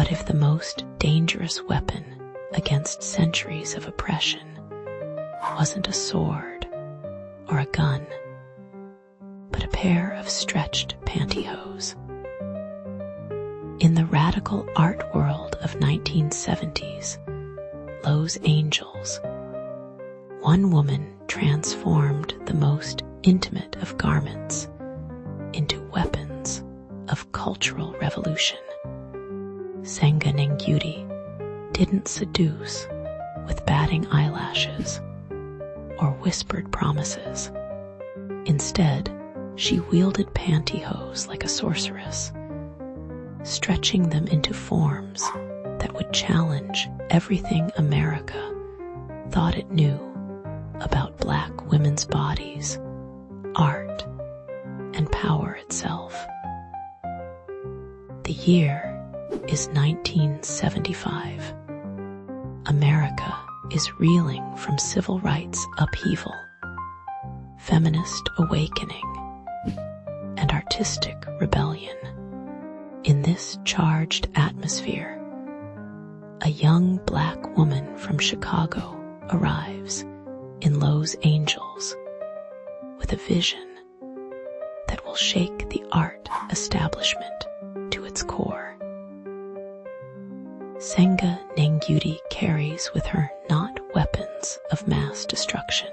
What if the most dangerous weapon against centuries of oppression wasn't a sword or a gun, but a pair of stretched pantyhose? In the radical art world of 1970s, Los Angeles, one woman transformed the most intimate of garments into weapons of cultural revolution. Senga Nengudi didn't seduce with batting eyelashes or whispered promises. Instead, she wielded pantyhose like a sorceress, stretching them into forms that would challenge everything America thought it knew about Black women's bodies, art, and power itself. The year is 1975. America is reeling from civil rights upheaval, feminist awakening, and artistic rebellion. In this charged atmosphere, a young Black woman from Chicago arrives in Los Angeles with a vision that will shake the art establishment to its core. Senga Nengudi carries with her not weapons of mass destruction,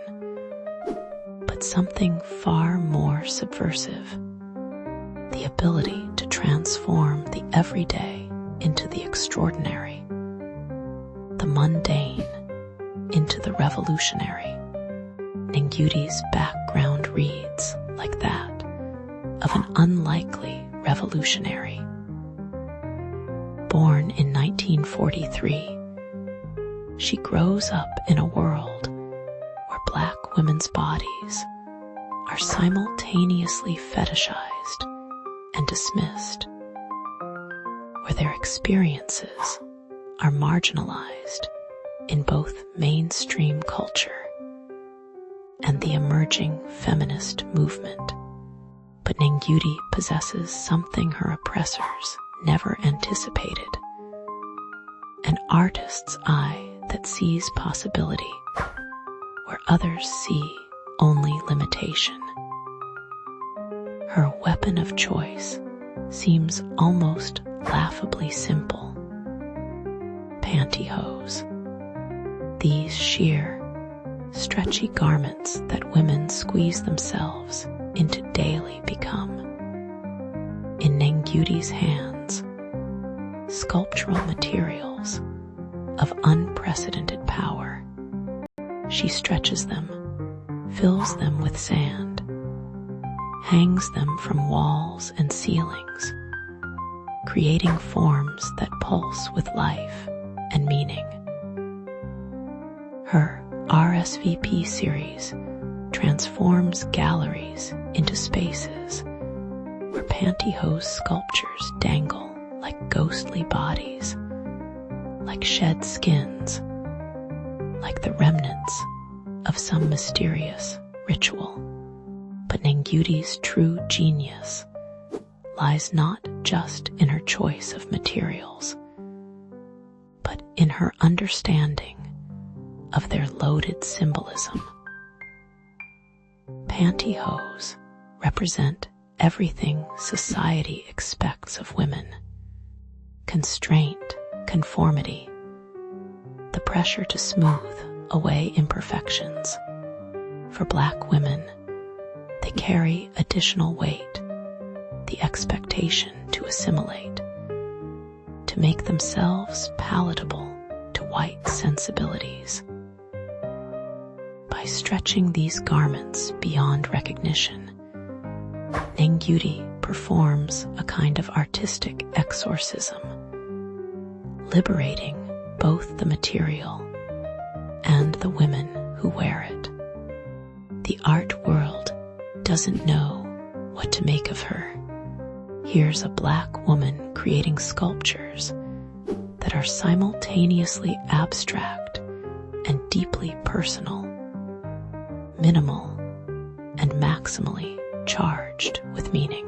but something far more subversive: the ability to transform the everyday into the extraordinary, the mundane into the revolutionary. Nengudi's background reads like that of an unlikely revolutionary. Born in 1943, she grows up in a world where Black women's bodies are simultaneously fetishized and dismissed, where their experiences are marginalized in both mainstream culture and the emerging feminist movement. But Nengudi possesses something her oppressors never anticipated: an artist's eye that sees possibility where others see only limitation. Her weapon of choice seems almost laughably simple: pantyhose. These sheer, stretchy garments that women squeeze themselves into daily become. In Nengudi's hands, sculptural materials of unprecedented power. She stretches them, fills them with sand, hangs them from walls and ceilings, creating forms that pulse with life and meaning. Her R.S.V.P series transforms galleries into spaces where pantyhose sculptures dangle like ghostly bodies, like shed skins, like the remnants of some mysterious ritual. But Nengudi's true genius lies not just in her choice of materials, but in her understanding of their loaded symbolism. Pantyhose represent everything society expects of women: constraint, conformity, the pressure to smooth away imperfections. For Black women, they carry additional weight: the expectation to assimilate, to make themselves palatable to white sensibilities. By stretching these garments beyond recognition, Nengudi performs a kind of artistic exorcism, liberating both the material and the women who wear it. The art world doesn't know what to make of her. Here's a Black woman creating sculptures that are simultaneously abstract and deeply personal, minimal and maximally charged with meaning.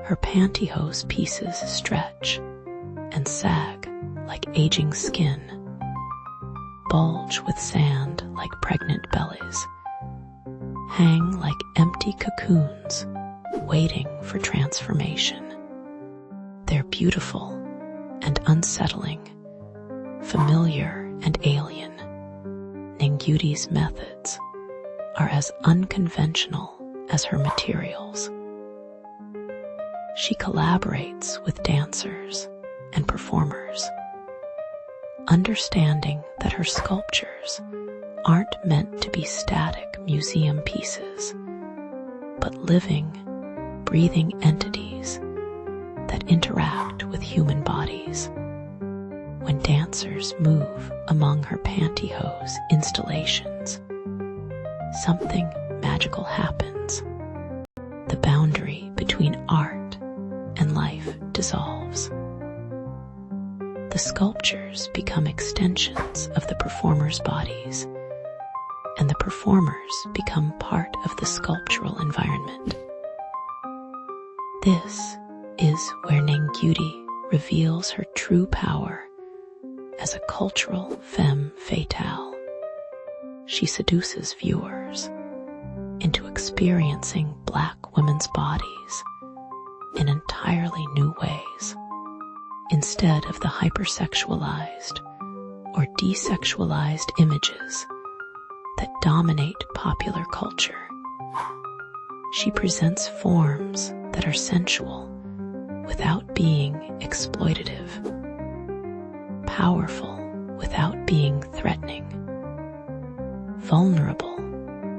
Her pantyhose pieces stretch, and sag like aging skin, bulge with sand like pregnant bellies, hang like empty cocoons waiting for transformation. They're beautiful and unsettling, familiar and alien. Nengudi's methods are as unconventional as her materials. She collaborates with dancers and performers, understanding that her sculptures aren't meant to be static museum pieces, but living, breathing entities that interact with human bodies. When dancers move among her Pantyhose installations, something magical happens. The boundary between art and life dissolves. The sculptures become extensions of the performers' bodies, and the performers become part of the sculptural environment. This is where Nengudi reveals her true power as a cultural femme fatale. She seduces viewers into experiencing Black women's bodies in entirely new ways. Instead of the hypersexualized or desexualized images that dominate popular culture, she presents forms that are sensual without being exploitative, powerful without being threatening, vulnerable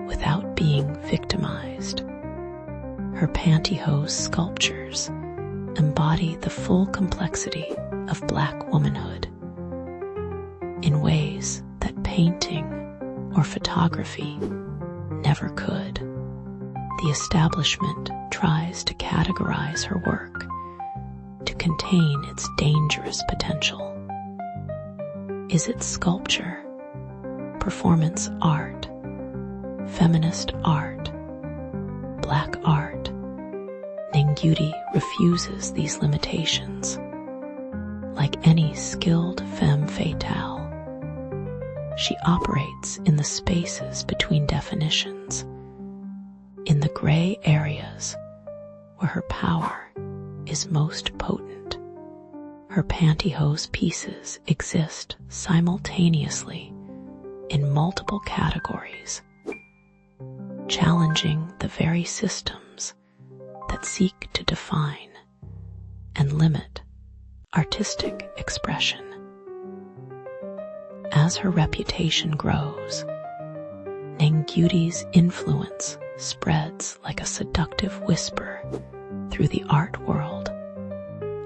without being victimized. Her Pantyhose sculptures embody the full complexity of Black womanhood in ways that painting or photography never could. The establishment tries to categorize her work to contain its dangerous potential. Is it sculpture, performance art, feminist art, Black art? Nengudi refuses these limitations. Like any skilled femme fatale, she operates in the spaces between definitions, in the gray areas where her power is most potent. Her Pantyhose pieces exist simultaneously in multiple categories, challenging the very systems that seek to define and limit artistic expression. As her reputation grows, Nengudi's influence spreads like a seductive whisper through the art world.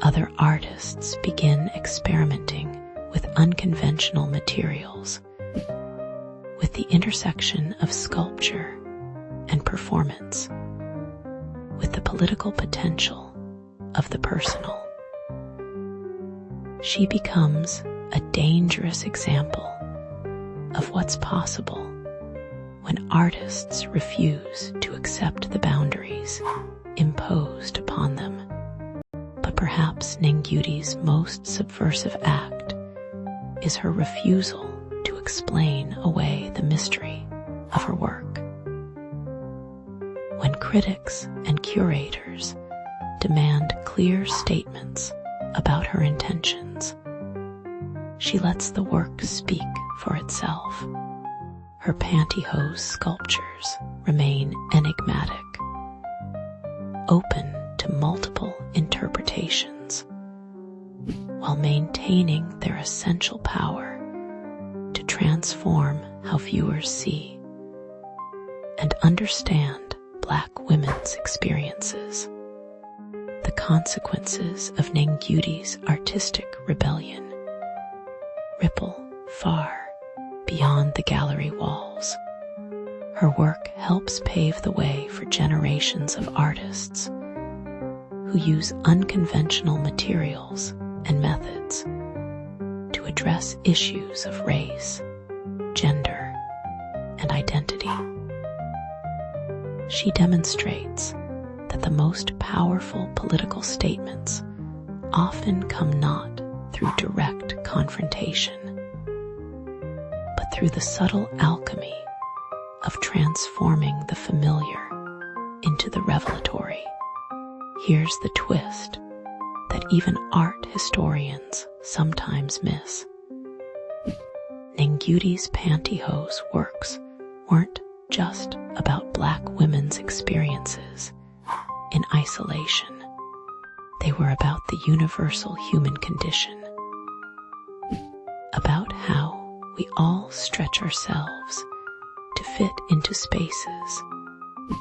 Other artists begin experimenting with unconventional materials, with the intersection of sculpture and performance, with the political potential of the personal. She becomes a dangerous example of what's possible when artists refuse to accept the boundaries imposed upon them. But perhaps Nengudi's most subversive act is her refusal to explain away the mystery of her work. When critics and curators demand clear statements about her intentions, she lets the work speak for itself. Her Pantyhose sculptures remain enigmatic, open to multiple interpretations, while maintaining their essential power to transform how viewers see and understand Black women's experiences. The consequences of Nengudi's artistic rebellion ripple far beyond the gallery walls. Her work helps pave the way for generations of artists who use unconventional materials and methods to address issues of race, gender, and identity. She demonstrates that the most powerful political statements often come not through direct confrontation, but through the subtle alchemy of transforming the familiar into the revelatory. Here's the twist that even art historians sometimes miss. Nengudi's Pantyhose works weren't just about Black women's experiences in isolation. They were about the universal human condition, about how we all stretch ourselves to fit into spaces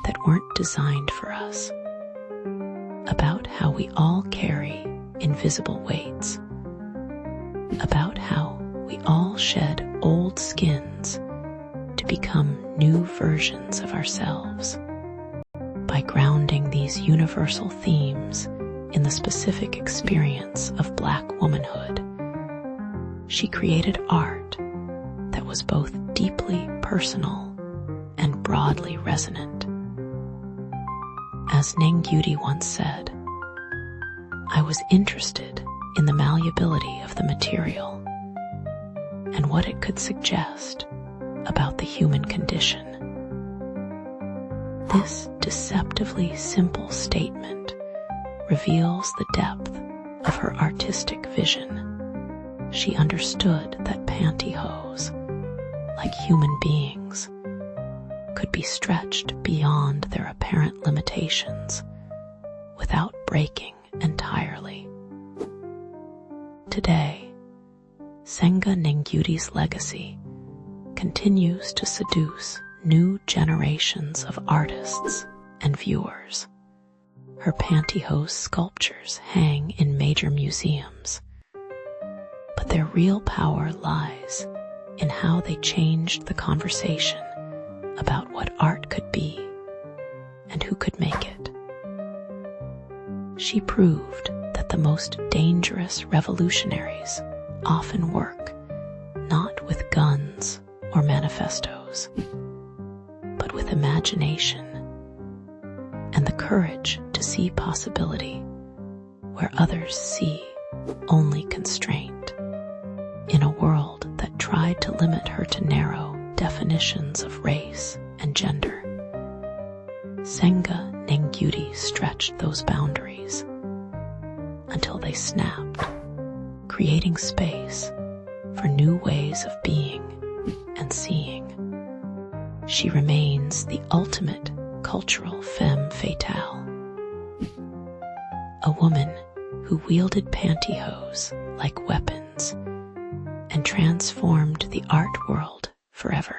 that weren't designed for us, about how we all carry invisible weights, about how we all shed old skins to become new versions of ourselves. By grounding these universal themes in the specific experience of Black womanhood, she created art that was both deeply personal and broadly resonant. As Nengudi once said, "I was interested in the malleability of the material and what it could suggest about the human condition." This deceptively simple statement reveals the depth of her artistic vision. She understood that pantyhose, like human beings, could be stretched beyond their apparent limitations without breaking entirely. Today, Senga Nengudi's legacy continues to seduce new generations of artists and viewers. Her pantyhose sculptures hang in major museums, but their real power lies in how they changed the conversation about what art could be and who could make it. She proved that the most dangerous revolutionaries often work not with guns or manifestos, but with imagination and the courage to see possibility where others see only constraint. In a world that tried to limit her to narrow definitions of race and gender, Senga Nengudi stretched those boundaries until they snapped, creating space for new ways of being and seeing. She remains the ultimate cultural femme fatale, a woman who wielded pantyhose like weapons and transformed the art world forever.